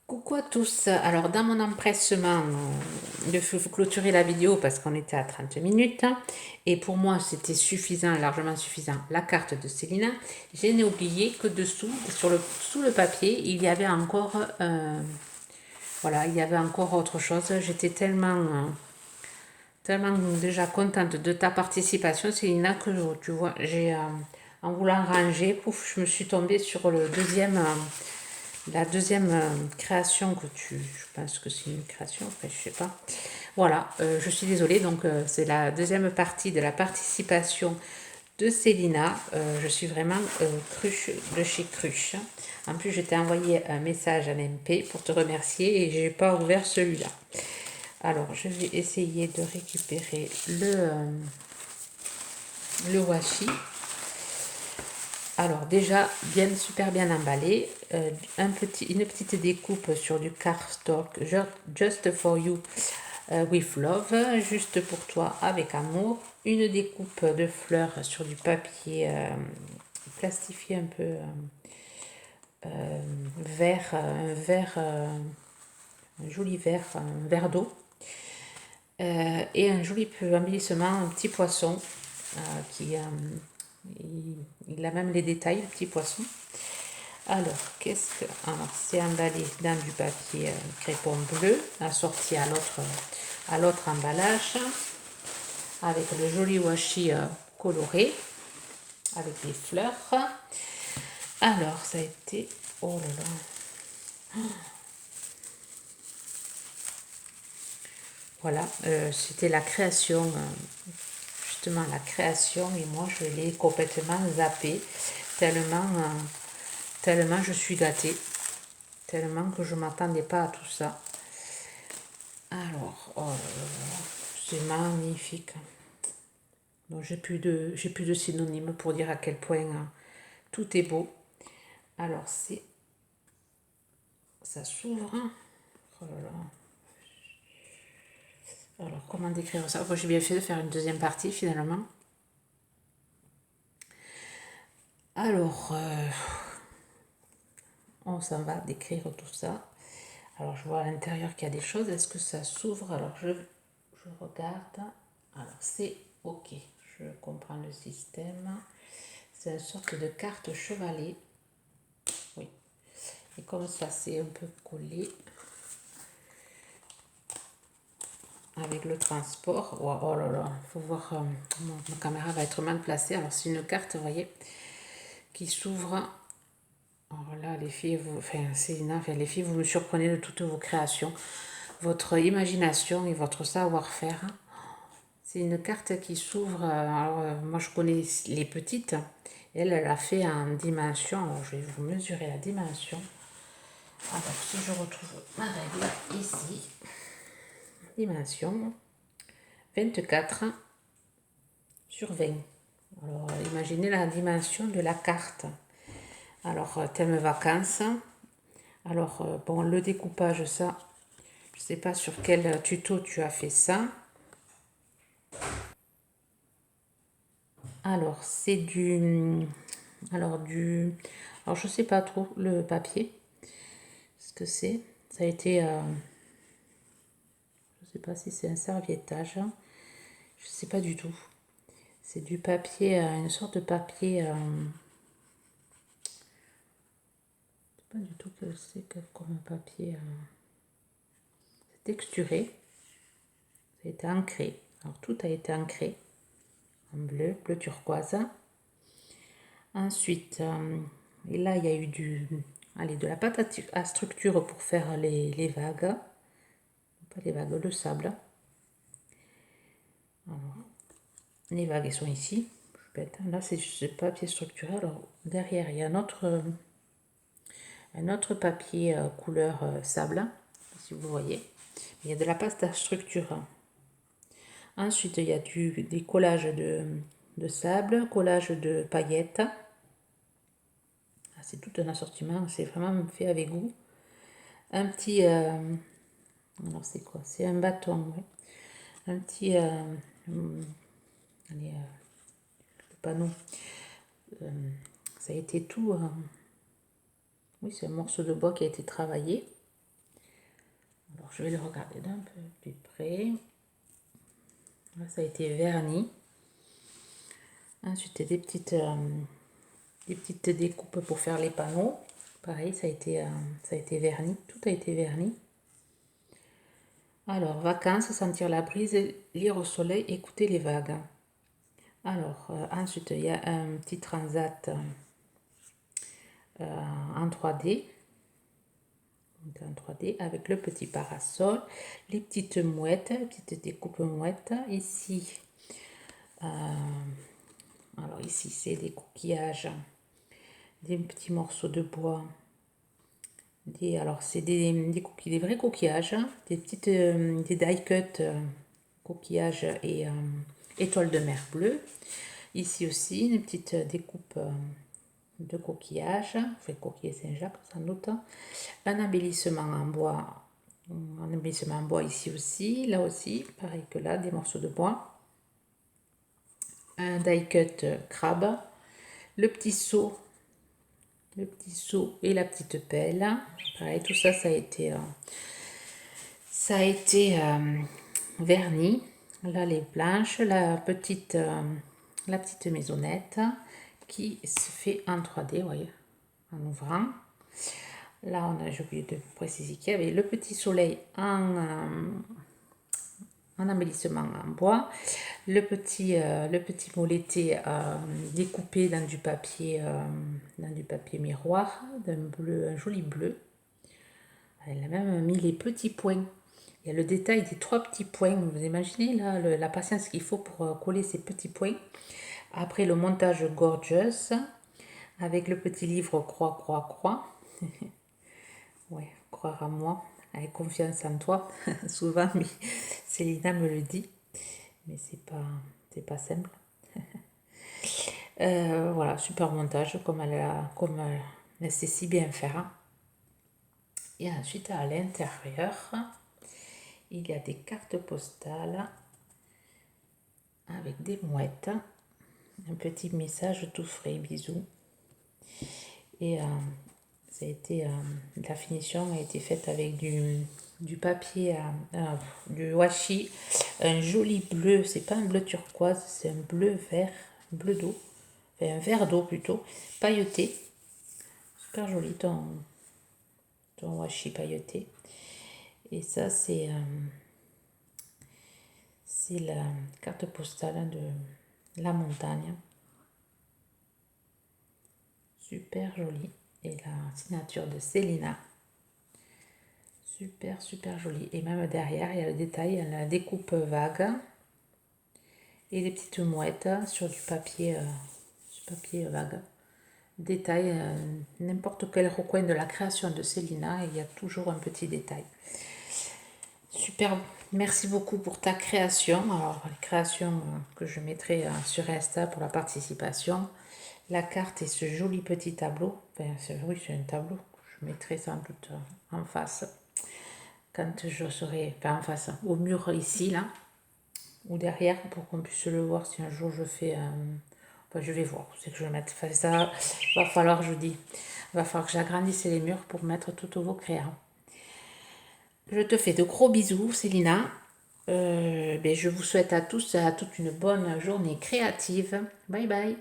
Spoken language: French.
Coucou à tous. Alors, dans mon empressement de clôturer la vidéo parce qu'on était à 30 minutes et pour moi c'était suffisant, largement suffisant, la carte de Célina, je n'ai oublié que dessous, sous le papier, il y avait encore, voilà, il y avait encore autre chose. J'étais tellement déjà contente de ta participation, Célina, que tu vois, en voulant ranger, pouf, je me suis tombée sur la deuxième création je pense que c'est une création, après je sais pas. Voilà, je suis désolée, donc c'est la deuxième partie de la participation de Célina. Je suis vraiment cruche de chez Cruche. En plus, je t'ai envoyé un message en MP pour te remercier et j'ai pas ouvert celui-là. Alors, je vais essayer de récupérer le washi. Alors déjà, super bien emballé, une petite découpe sur du cardstock, just for you with love, juste pour toi avec amour, une découpe de fleurs sur du papier plastifié un peu vert, un joli vert, un verre d'eau, et un joli embellissement, un petit poisson qui il a même les détails, le petit poisson. Alors, qu'est-ce que... Alors, c'est emballé dans du papier crépon bleu, assorti à l'autre emballage, avec le joli washi coloré, avec des fleurs. Alors, ça a été... Oh là là. Voilà, c'était la création, justement la création, et moi je l'ai complètement zappé, tellement je suis gâtée, tellement que je ne m'attendais pas à tout ça. Alors, oh là là, c'est magnifique. Donc, j'ai plus de synonymes pour dire à quel point tout est beau. Alors, ça s'ouvre. Oh là là. Alors, comment décrire ça? J'ai bien fait de faire une deuxième partie finalement. Alors, on s'en va décrire tout ça. Alors, je vois à l'intérieur qu'il y a des choses. Est-ce que ça s'ouvre? Alors, je regarde. Alors, c'est OK. Je comprends le système. C'est une sorte de carte chevalet. Oui. Et comme ça, c'est un peu collé avec le transport. Oh, oh là là, il faut voir. Ma caméra va être mal placée. Alors, c'est une carte, vous voyez, qui s'ouvre. Alors là, les filles, les filles, vous me surprenez de toutes vos créations, votre imagination et votre savoir-faire. C'est une carte qui s'ouvre. Alors, moi, je connais les petites. Elle a fait en dimension. Alors, je vais vous mesurer la dimension. Alors, si je retrouve ma règle ici, dimension 24 sur 20. Alors, imaginez la dimension de la carte. Alors, thème vacances. Alors, bon, le découpage, ça, je ne sais pas sur quel tuto tu as fait ça. Alors, c'est alors, je ne sais pas trop le papier. Ce que c'est. Ça a été... je ne sais pas si c'est un serviettage. Je ne sais pas du tout. C'est du papier, une sorte de papier... je ne sais pas du tout que c'est comme un papier... c'est texturé. Ça a été ancré. Alors, tout a été ancré. En bleu turquoise. Ensuite, et là, il y a eu de la pâte à structure pour faire les vagues. Pas les vagues, le sable. Alors, les vagues, elles sont ici. Là, c'est juste le papier structuré. Alors, derrière, il y a un autre papier couleur sable, si vous voyez. Il y a de la pâte à structure. Ensuite, il y a des collages de sable, collage de paillettes. C'est tout un assortiment, c'est vraiment fait avec goût. Un petit... alors, c'est quoi? C'est un bâton, ouais. Un petit... allez, le panneau. Ça a été tout... oui, c'est un morceau de bois qui a été travaillé. je vais le regarder d'un peu plus près. Là, ça a été verni. Ensuite, des petites découpes pour faire les panneaux. Pareil, ça a été verni. Tout a été verni. Alors, vacances, sentir la brise, lire au soleil, écouter les vagues. Alors, ensuite, il y a un petit transat en 3D. En 3D avec le petit parasol, les petites mouettes, les petites découpes mouettes. Ici, alors ici, c'est des coquillages, des petits morceaux de bois. Alors, c'est des vrais coquillages, des petites des die cut coquillages et étoiles de mer bleues. Ici aussi, une petite découpe de coquillages, enfin coquillage Saint-Jacques sans doute. Un embellissement en bois, ici aussi, là aussi, pareil que là, des morceaux de bois. Un die cut crabe, le petit seau et la petite pelle. Pareil, tout ça, ça a été verni. Là, les planches, la petite maisonnette qui se fait en 3D, vous voyez, en ouvrant. Là, j'ai oublié de préciser qu'il y avait le petit soleil en embellissement en bois, le petit moleté découpé dans du papier miroir, un joli bleu. Elle a même mis les petits points. Il y a le détail des 3 petits points. Vous imaginez là la patience qu'il faut pour coller ces petits points. Après le montage gorgeous avec le petit livre croix, croix, croix. Ouais, croire à moi, avec confiance en toi. Souvent, mais Célina me le dit, mais c'est pas simple. Voilà, super montage comme elle sait si bien faire. Et ensuite, à l'intérieur, il y a des cartes postales avec des mouettes, un petit message tout frais, bisous. Et ça a été, la finition a été faite avec du papier, du washi, un joli bleu, c'est pas un bleu turquoise, c'est un bleu vert, bleu d'eau, enfin un vert d'eau plutôt, pailleté, super joli ton washi pailleté. Et ça c'est la carte postale de la montagne, super jolie. Et la signature de Célina, super super jolie. Et même derrière il y a le détail, la découpe vague et les petites mouettes sur du papier vague. Détail, n'importe quel recoin de la création de Célina, il y a toujours un petit détail. Super, merci beaucoup pour ta création. Alors, les créations que je mettrai sur Insta pour la participation. La carte et ce joli petit tableau. Enfin, oui, c'est un tableau. Je mettrai sans doute en face. Quand je serai, enfin en face, au mur ici, là. Ou derrière, pour qu'on puisse le voir si un jour je fais... Enfin, je vais voir, c'est que je vais mettre... Enfin, ça, va falloir, je dis, va falloir que j'agrandisse les murs pour mettre toutes vos créas. Je te fais de gros bisous, Célina. Je vous souhaite à tous et à toutes une bonne journée créative. Bye bye.